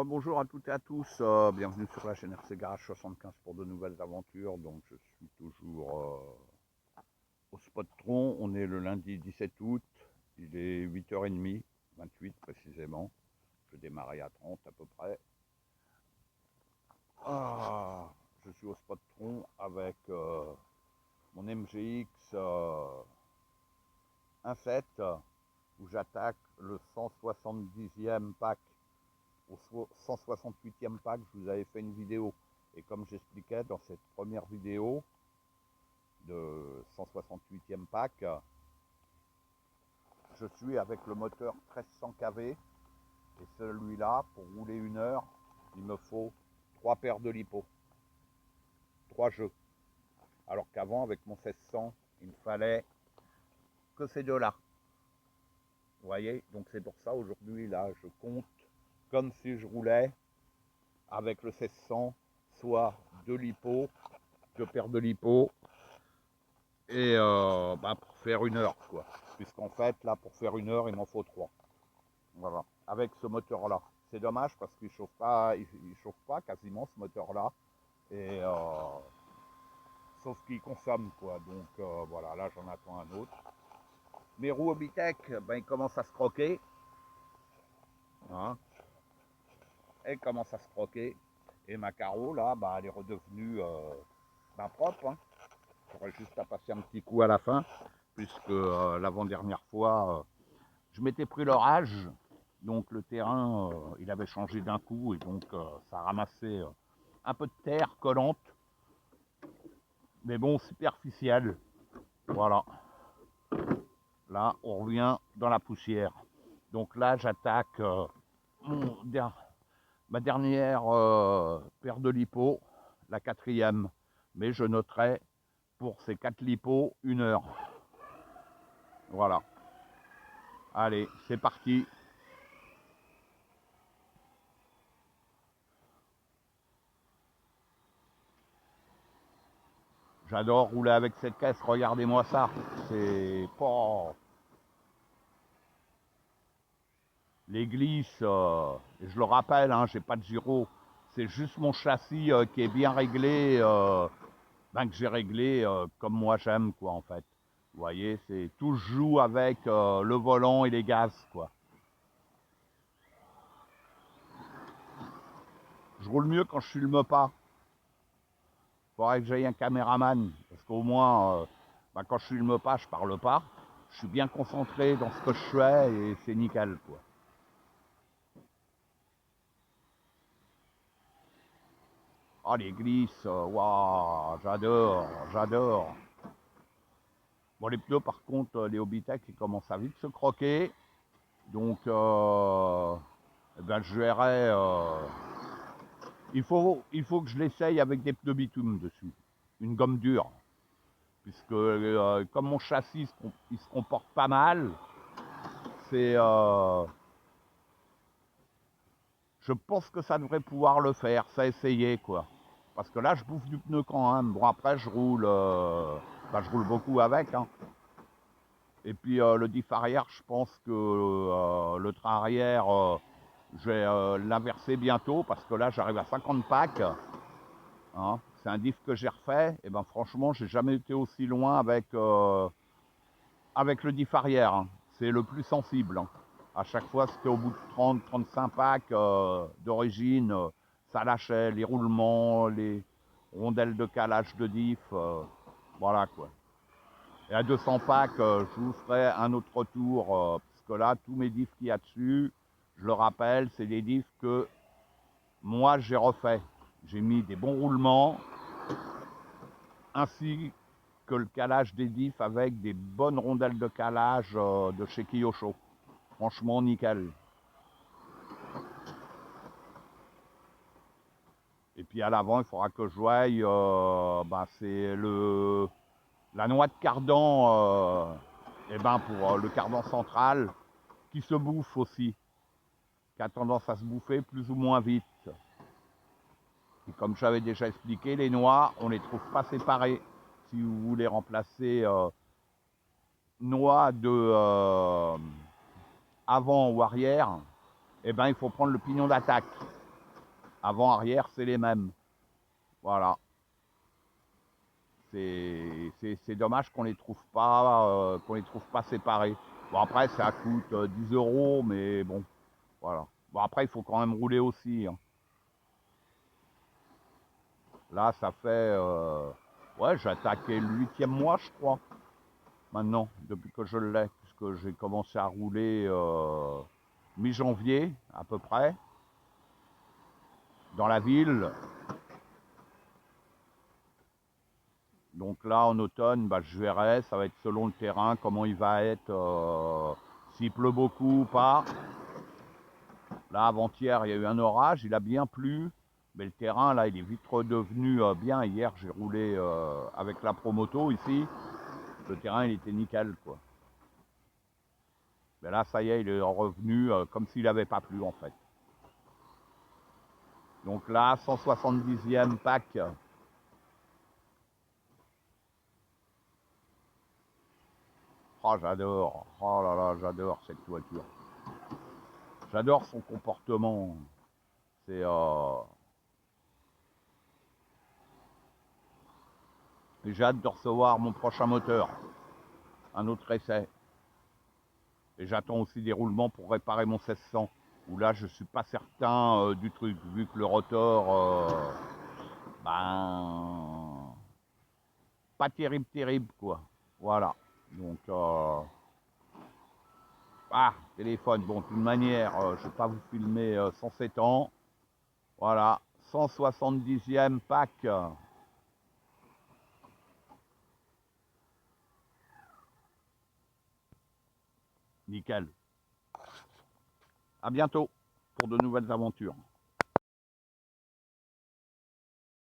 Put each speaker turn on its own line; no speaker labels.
Bonjour à toutes et à tous, bienvenue sur la chaîne RC Garage 75 pour de nouvelles aventures. Donc je suis toujours au spot Tron, on est le lundi 17 août, il est 8h30, 28 précisément, je démarrais à 30 à peu près. Je suis au spot Tron avec mon MGX 1.7 où j'attaque le 170e pack. Au 168e pack, je vous avais fait une vidéo. Et comme j'expliquais dans cette première vidéo de 168e pack, je suis avec le moteur 1300 kV. Et celui-là, pour rouler 1 heure, il me faut 3 paires de lipo. 3 jeux. Alors qu'avant, avec mon 1600, il me fallait que ces deux-là. Vous voyez? Donc c'est pour ça, aujourd'hui, là, je compte comme si je roulais avec le 1600, soit 2 lipo, 2 paires de lipo, et pour faire 1 heure, quoi. Puisqu'en fait, là, pour faire 1 heure, il m'en faut 3. Voilà, avec ce moteur-là. C'est dommage parce qu'il chauffe pas quasiment ce moteur-là. Et sauf qu'il consomme, quoi. Donc voilà, là, j'en attends un autre. Mes roues Obitech, ben, ils commencent à se croquer. Hein, elles commencent à se croquer. Et ma carreau, là, bah, elle est redevenue propre. Hein. J'aurais juste à passer un petit coup à la fin, puisque l'avant-dernière fois, je m'étais pris l'orage, donc le terrain, il avait changé d'un coup, et donc ça ramassait un peu de terre collante, mais bon, superficielle. Voilà. Là, on revient dans la poussière. Donc là, j'attaque ma dernière paire de lipo, la 4e. Mais je noterai pour ces 4 lipos 1 heure. Voilà. Allez, c'est parti. J'adore rouler avec cette caisse, regardez-moi ça. C'est pas... Les glisses, je le rappelle, hein, j'ai pas de gyro. C'est juste mon châssis qui est bien réglé, que j'ai réglé comme moi j'aime, quoi, en fait. Vous voyez, c'est tout se joue avec le volant et les gaz, quoi. Je roule mieux quand je filme pas. Faudrait que j'aille un caméraman, parce qu'au moins, quand je filme pas, je parle pas. Je suis bien concentré dans ce que je fais et c'est nickel, quoi. Oh, les glisses, waouh, j'adore, j'adore. Bon, les pneus, par contre, les Obitech, ils commencent à vite se croquer. Donc, je verrai. Il faut que je l'essaye avec des pneus bitume dessus. Une gomme dure. Puisque, comme mon châssis, il se comporte pas mal, c'est... je pense que ça devrait pouvoir le faire, ça essayer, quoi. Parce que là, je bouffe du pneu quand même. Bon, après, je roule beaucoup avec, hein. Et puis le diff arrière, je pense que le train arrière, je vais l'inverser bientôt parce que là j'arrive à 50 packs. Hein. C'est un diff que j'ai refait. Et ben franchement, j'ai jamais été aussi loin avec le diff arrière. Hein. C'est le plus sensible. Hein. À chaque fois, c'était au bout de 30-35 packs d'origine. Ça lâchait les roulements, les rondelles de calage de diff. Voilà quoi. Et à 200 packs, je vous ferai un autre retour, parce que là, tous mes diffs qu'il y a dessus, je le rappelle, c'est des diffs que moi j'ai refait. J'ai mis des bons roulements, ainsi que le calage des diffs avec des bonnes rondelles de calage de chez Kyosho. Franchement, nickel. Et puis à l'avant, il faudra que je voie, c'est la noix de cardan, pour le cardan central, qui se bouffe aussi, qui a tendance à se bouffer plus ou moins vite. Et comme j'avais déjà expliqué, les noix, on ne les trouve pas séparées. Si vous voulez remplacer noix de avant ou arrière, il faut prendre le pignon d'attaque. Avant-arrière, c'est les mêmes. Voilà. C'est dommage qu'on les trouve pas, séparés. Bon, après, ça coûte 10 €, mais bon, voilà. Bon, après, il faut quand même rouler aussi, hein. Là, ça fait... ouais, j'ai attaqué le 8e mois, je crois, maintenant, depuis que je l'ai, puisque j'ai commencé à rouler mi-janvier, à peu près, dans la ville. Donc là, en automne, bah, je verrai, ça va être selon le terrain, comment il va être, s'il pleut beaucoup ou pas. Là, avant-hier, il y a eu un orage, il a bien plu, mais le terrain, là, il est vite redevenu bien. Hier, j'ai roulé avec la Promoto ici, le terrain, il était nickel, quoi. Mais là, ça y est, il est revenu comme s'il n'avait pas plu, en fait. Donc là, 170e pack. Oh, j'adore. Oh là là, j'adore cette voiture. J'adore son comportement. C'est... Et j'ai hâte de recevoir mon prochain moteur. Un autre essai. Et j'attends aussi des roulements pour réparer mon 1600. Où là, je suis pas certain du truc, vu que le rotor, ben, pas terrible, quoi. Voilà. Donc, ah, téléphone. Bon, de toute manière, je vais pas vous filmer 107 ans. Voilà. 170e pack. Nickel. À bientôt pour de nouvelles aventures.